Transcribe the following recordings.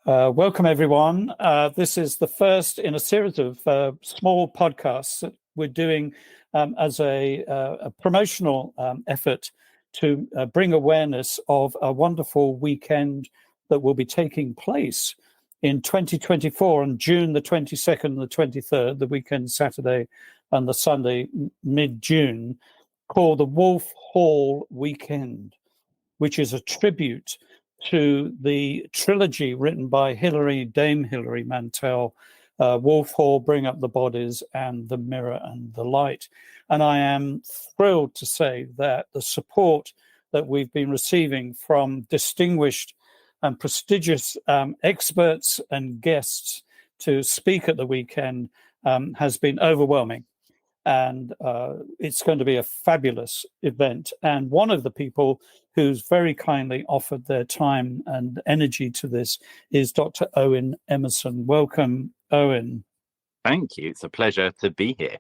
Welcome, everyone. This is the first in a series of small podcasts that we're doing as a promotional effort to bring awareness of a wonderful weekend that will be taking place in 2024 on June the 22nd and the 23rd, the weekend Saturday and the Sunday mid-June, called the Wolf Hall Weekend, which is a tribute to the trilogy written by Dame Hilary Mantel, Wolf Hall, Bring Up the Bodies, and The Mirror and the Light. And I am thrilled to say that the support that we've been receiving from distinguished and prestigious experts and guests to speak at the weekend has been overwhelming. And it's going to be a fabulous event. And one of the people who's very kindly offered their time and energy to this is Dr. Owen Emmerson. Welcome, Owen. Thank you. It's a pleasure to be here.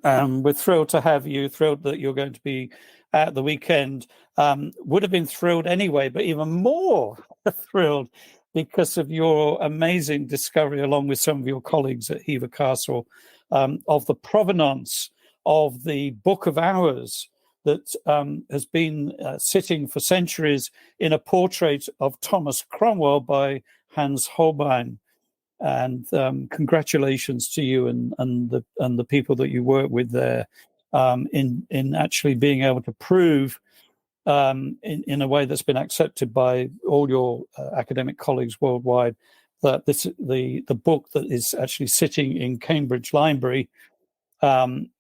We're thrilled to have you, thrilled that you're going to be at the weekend. Would have been thrilled anyway, but even more thrilled because of your amazing discovery, along with some of your colleagues at Hever Castle, of the provenance of the Book of Hours that has been sitting for centuries in a portrait of Thomas Cromwell by Hans Holbein. And congratulations to you and the people that you work with there in actually being able to prove in a way that's been accepted by all your academic colleagues worldwide that the book that is actually sitting in Cambridge Library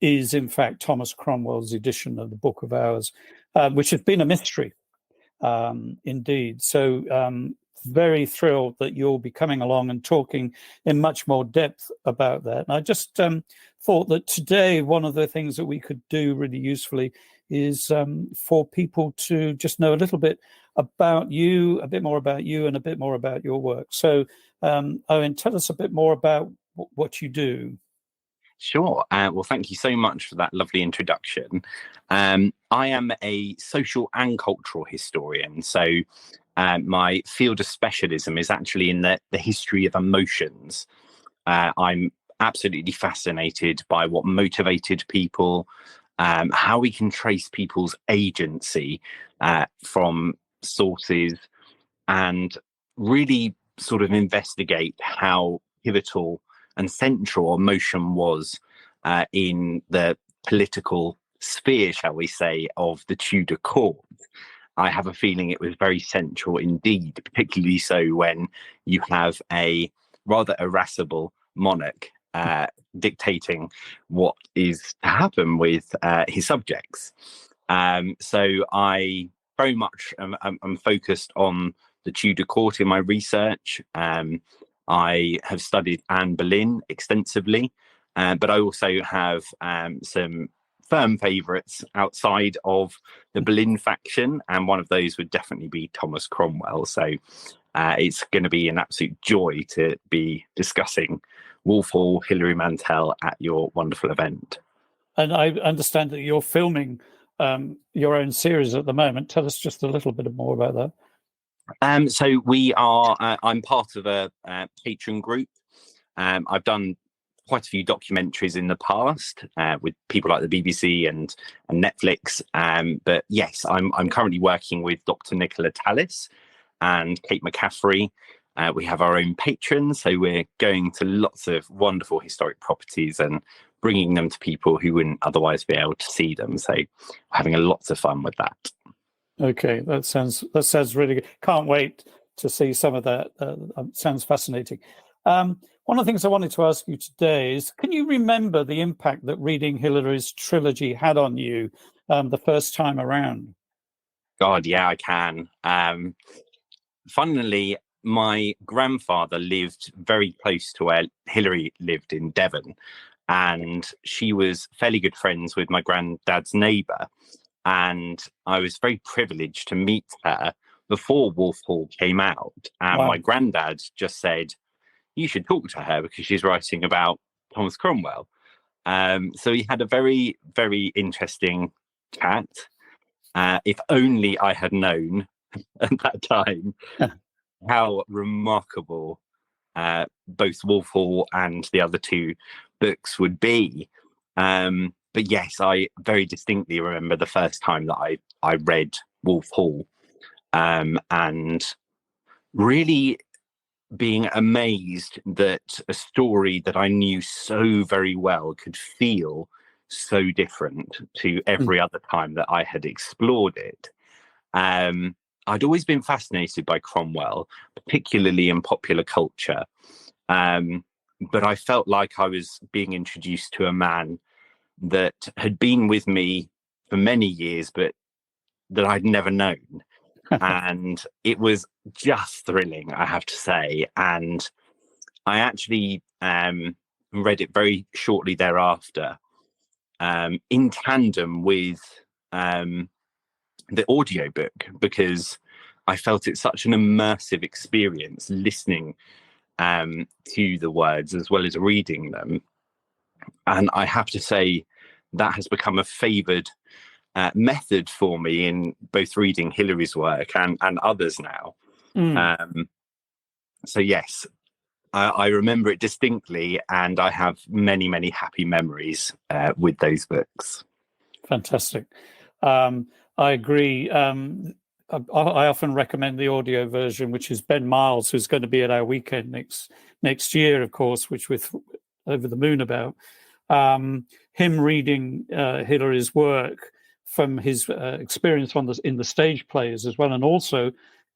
is in fact Thomas Cromwell's edition of the Book of Hours, which has been a mystery indeed. So very thrilled that you'll be coming along and talking in much more depth about that. And I just thought that today one of the things that we could do really usefully is for people to just know a little bit about you, a bit more about you, and a bit more about your work. So, Owen, tell us a bit more about what you do. Sure. Well, thank you so much for that lovely introduction. I am a social and cultural historian. So my field of specialism is actually in the history of emotions. I'm absolutely fascinated by what motivated people, how we can trace people's agency from sources, and really sort of investigate how pivotal and central emotion was in the political sphere, shall we say, of the Tudor court. I have a feeling it was very central indeed, particularly so when you have a rather irascible monarch dictating what is to happen with his subjects. So I very much am focused on the Tudor court in my research. I have studied Anne Boleyn extensively, but I also have some firm favourites outside of the Boleyn faction, and one of those would definitely be Thomas Cromwell. So it's going to be an absolute joy to be discussing Wolf Hall, Hilary Mantel at your wonderful event. And I understand that you're filming your own series at the moment. Tell us just a little bit more about that. So we are, I'm part of a patron group. I've done quite a few documentaries in the past with people like the BBC and Netflix. But yes, I'm currently working with Dr. Nicola Tallis and Kate McCaffrey. We have our own patrons, so we're going to lots of wonderful historic properties and bringing them to people who wouldn't otherwise be able to see them. So having a lot of fun with that. Okay, that sounds really good. Can't wait to see some of that. Sounds fascinating. One of the things I wanted to ask you today is, can you remember the impact that reading Hilary's trilogy had on you the first time around? God, yeah, I can. Funnily, my grandfather lived very close to where Hilary lived in Devon, and she was fairly good friends with my granddad's neighbour. And I was very privileged to meet her before Wolf Hall came out. And my granddad just said, you should talk to her because she's writing about Thomas Cromwell. So we had a very, very interesting chat. If only I had known at that time how remarkable both Wolf Hall and the other two books would be. But yes, I very distinctly remember the first time that I read Wolf Hall, and really being amazed that a story that I knew so very well could feel so different to every other time that I had explored it. I'd always been fascinated by Cromwell, particularly in popular culture. But I felt like I was being introduced to a man that had been with me for many years, but that I'd never known. And it was just thrilling, I have to say. And I actually read it very shortly thereafter, in tandem with the audiobook, because I felt it's such an immersive experience listening to the words as well as reading them. And I have to say that has become a favoured method for me in both reading Hilary's work and others now. So yes, I remember it distinctly, and I have many, many happy memories with those books. Fantastic. I agree. I often recommend the audio version, which is Ben Miles, who's going to be at our weekend next year, of course, which we're over the moon about. Him reading Hilary's work from his experience in the stage plays as well, and also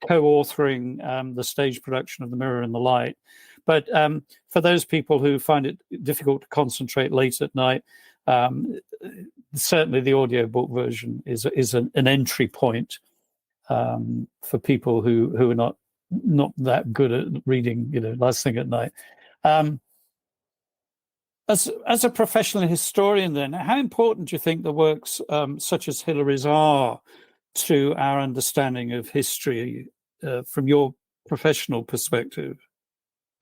co-authoring the stage production of The Mirror and the Light. But for those people who find it difficult to concentrate late at night, certainly the audiobook version is an entry point for people who are not that good at reading, last thing at night. As a professional historian, then, how important do you think the works such as Hilary's are to our understanding of history from your professional perspective?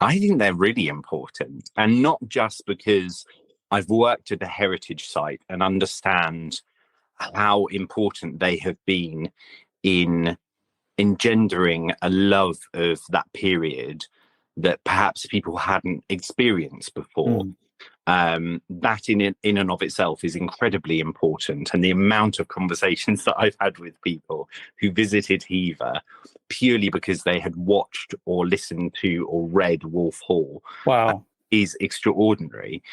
I think they're really important, and not just because I've worked at a heritage site and understand how important they have been in engendering a love of that period that perhaps people hadn't experienced before. That in and of itself is incredibly important, and the amount of conversations that I've had with people who visited Hever purely because they had watched or listened to or read Wolf Hall, wow, is extraordinary.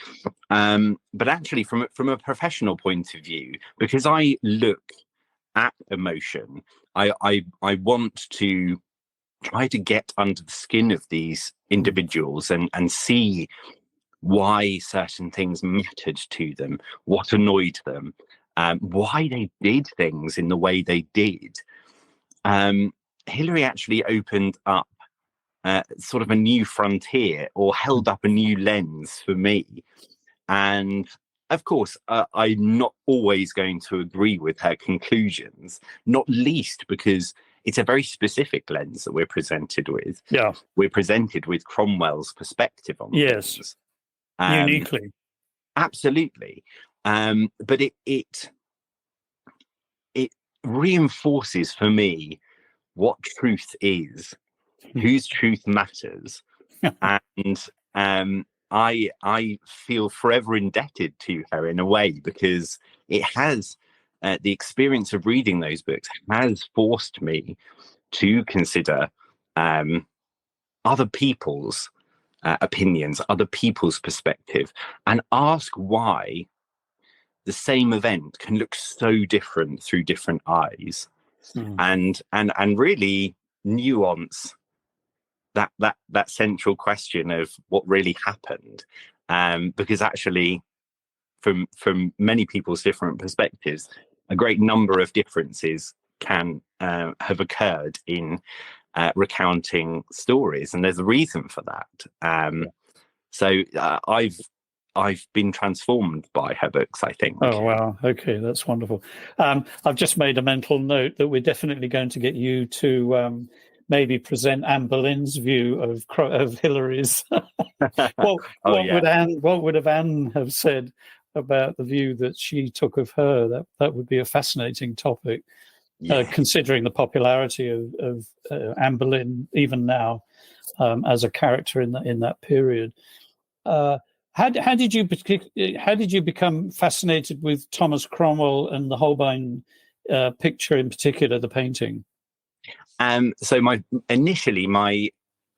But actually, from a professional point of view, because I look at emotion, I want to try to get under the skin of these individuals and see why certain things mattered to them, what annoyed them, why they did things in the way they did. Hilary actually opened up sort of a new frontier, or held up a new lens for me. And of course, I'm not always going to agree with her conclusions, not least because it's a very specific lens that we're presented with. Yeah, we're presented with Cromwell's perspective on things. Uniquely. Absolutely. But it reinforces for me what truth is, whose truth matters. And I feel forever indebted to her in a way, because it has the experience of reading those books has forced me to consider other people's opinions, other people's perspective, and ask why the same event can look so different through different eyes, and really nuance that central question of what really happened, because actually from many people's different perspectives, a great number of differences can have occurred in recounting stories, and there's a reason for that. So I've been transformed by her books, I think. Oh, wow. Okay, that's wonderful. I've just made a mental note that we're definitely going to get you to maybe present Anne Boleyn's view of Hilary's. What would Anne have said about the view that she took of her? That would be a fascinating topic. Yeah. considering the popularity of Anne Boleyn even now as a character in that period. How did you become fascinated with Thomas Cromwell and the Holbein picture in particular, the painting? So my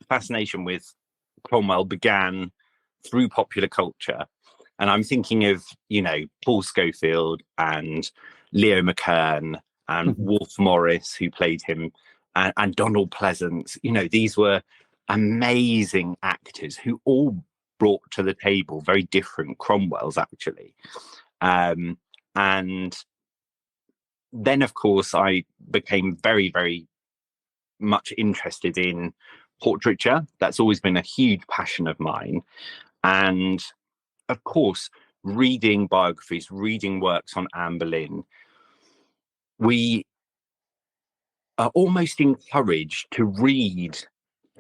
fascination with Cromwell began through popular culture, and I'm thinking of Paul Schofield and Leo McKern and Wolfe Morris, who played him, and Donald Pleasance. These were amazing actors who all brought to the table very different Cromwells, actually. And then, of course, I became very, very much interested in portraiture. That's always been a huge passion of mine. And of course, reading biographies, reading works on Anne Boleyn, we are almost encouraged to read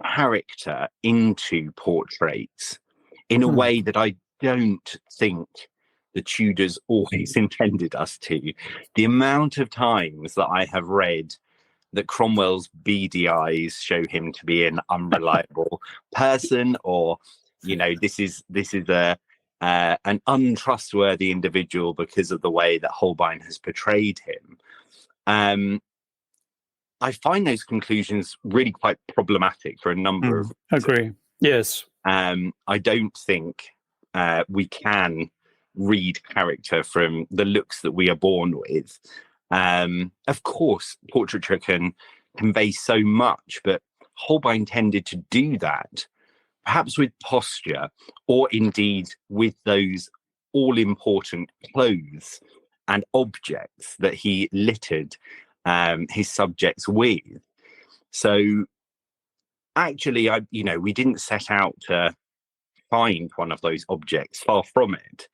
character into portraits in a way that I don't think the Tudors always intended us to. The amount of times that I have read that Cromwell's beady eyes show him to be an unreliable person, or this is an untrustworthy individual because of the way that Holbein has portrayed him. I find those conclusions really quite problematic for a number of reasons. Agree. Yes. I don't think we can read character from the looks that we are born with. Of course, portraiture can convey so much, but Holbein tended to do that, perhaps with posture, or indeed with those all-important clothes and objects that he littered his subjects with. So actually, we didn't set out to find one of those objects, far from it,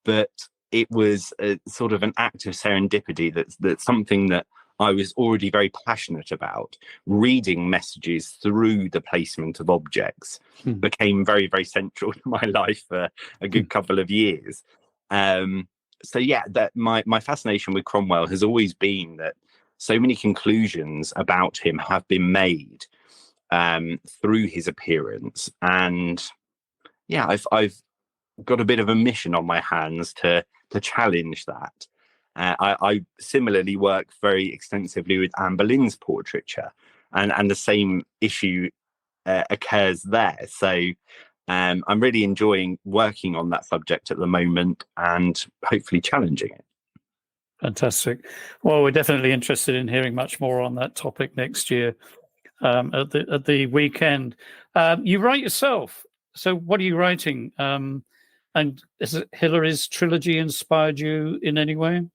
but it was a sort of an act of serendipity. That's something that I was already very passionate about. Reading messages through the placement of objects became very, very central to my life for a good couple of years. So yeah, that my fascination with Cromwell has always been that so many conclusions about him have been made through his appearance, and yeah, I've got a bit of a mission on my hands to challenge that. I similarly work very extensively with Anne Boleyn's portraiture, and the same issue occurs there. So I'm really enjoying working on that subject at the moment and hopefully challenging it. Fantastic. Well, we're definitely interested in hearing much more on that topic next year at the weekend. You write yourself. So what are you writing? And has Hilary's trilogy inspired you in any way?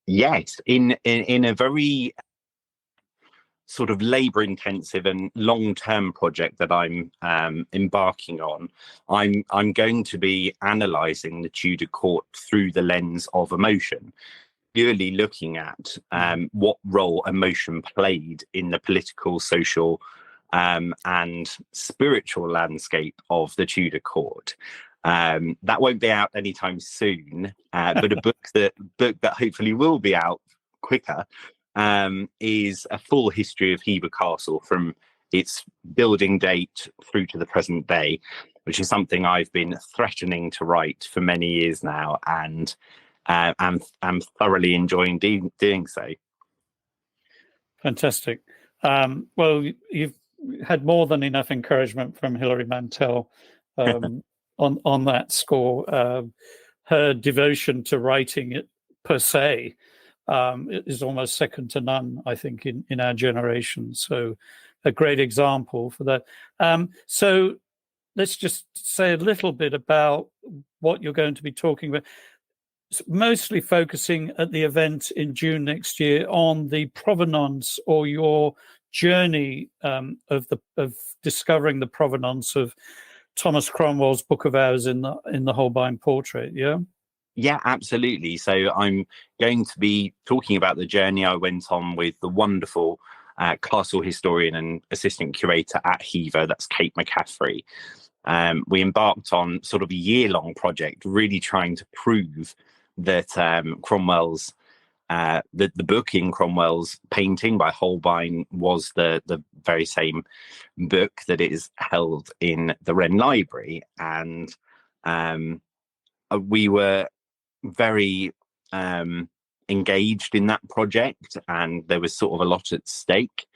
Yes, in a very sort of labour-intensive and long-term project that I'm embarking on, I'm going to be analysing the Tudor court through the lens of emotion, purely looking at what role emotion played in the political, social, and spiritual landscape of the Tudor court. That won't be out anytime soon, but a book that hopefully will be out quicker is a full history of Hever Castle from its building date through to the present day, which is something I've been threatening to write for many years now, and I'm thoroughly enjoying doing so. Fantastic. Well, you've had more than enough encouragement from Hilary Mantel on that score. Her devotion to writing it per se is almost second to none, I think, in our generation. So a great example for that. So let's just say a little bit about what you're going to be talking about, mostly focusing at the event in June next year on the provenance, or your journey of discovering the provenance of Thomas Cromwell's Book of Hours in the Holbein portrait. Yeah, absolutely. So I'm going to be talking about the journey I went on with the wonderful castle historian and assistant curator at Hever, that's Kate McCaffrey. We embarked on sort of a year-long project, really trying to prove that Cromwell's the book in Cromwell's painting by Holbein was the very same book that is held in the Wren Library, and we were very engaged in that project, and there was sort of a lot at stake,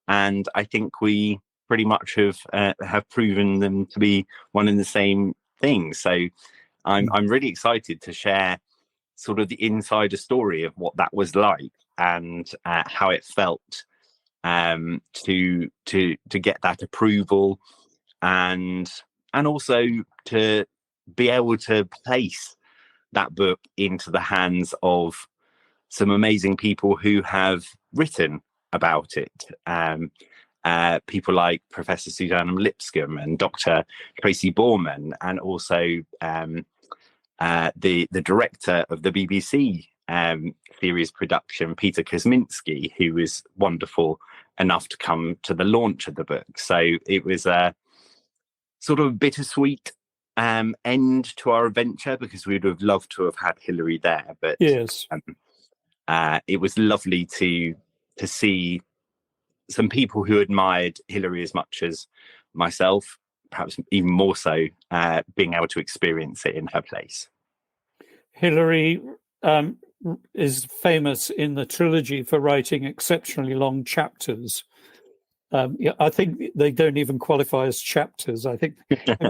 and I think we pretty much have proven them to be one and the same thing. So I'm really excited to share sort of the insider story of what that was like, and how it felt to get that approval, and also to be able to place that book into the hands of some amazing people who have written about it. People like Professor Susanna Lipscomb and Dr. Tracy Borman, and also the director of the BBC series production, Peter Kosminski, who was wonderful enough to come to the launch of the book. So it was a sort of bittersweet end to our adventure, because we would have loved to have had Hilary there. But yes, it was lovely to see some people who admired Hilary as much as myself, perhaps even more so, being able to experience it in her place. Hilary is famous in the trilogy for writing exceptionally long chapters. I think they don't even qualify as chapters. I think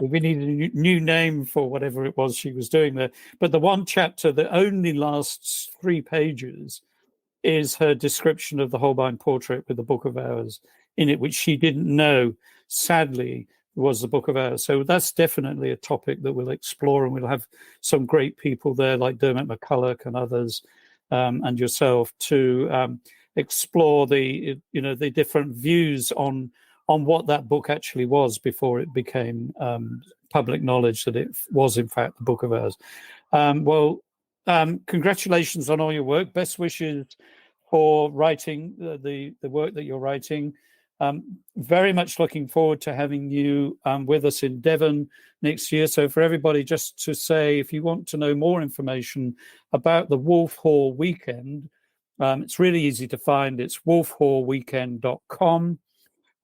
we need a new name for whatever it was she was doing there. But the one chapter that only lasts 3 pages is her description of the Holbein portrait with the Book of Hours in it, which she didn't know, sadly, was the Book of Hours. So that's definitely a topic that we'll explore, and we'll have some great people there like Dermot McCulloch and others, and yourself, to explore the different views on what that book actually was before it became public knowledge that it was in fact the Book of Hours. Congratulations on all your work. Best wishes for writing the work that you're writing. Very much looking forward to having you with us in Devon next year. So for everybody, just to say, if you want to know more information about the Wolf Hall Weekend, it's really easy to find. It's wolfhallweekend.com.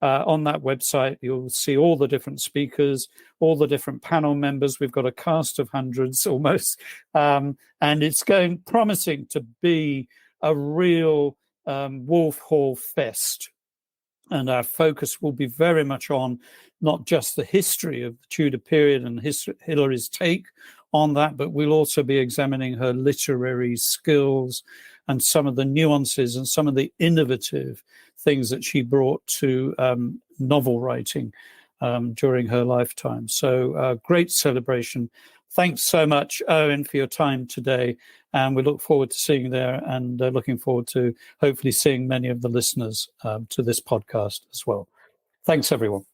On that website, you'll see all the different speakers, all the different panel members. We've got a cast of hundreds almost, and it's going promising to be a real Wolf Hall fest. And our focus will be very much on not just the history of the Tudor period and Hilary's take on that, but we'll also be examining her literary skills and some of the nuances and some of the innovative things that she brought to novel writing during her lifetime. So great celebration. Thanks so much, Owen, for your time today. And we look forward to seeing you there, and looking forward to hopefully seeing many of the listeners to this podcast as well. Thanks, everyone.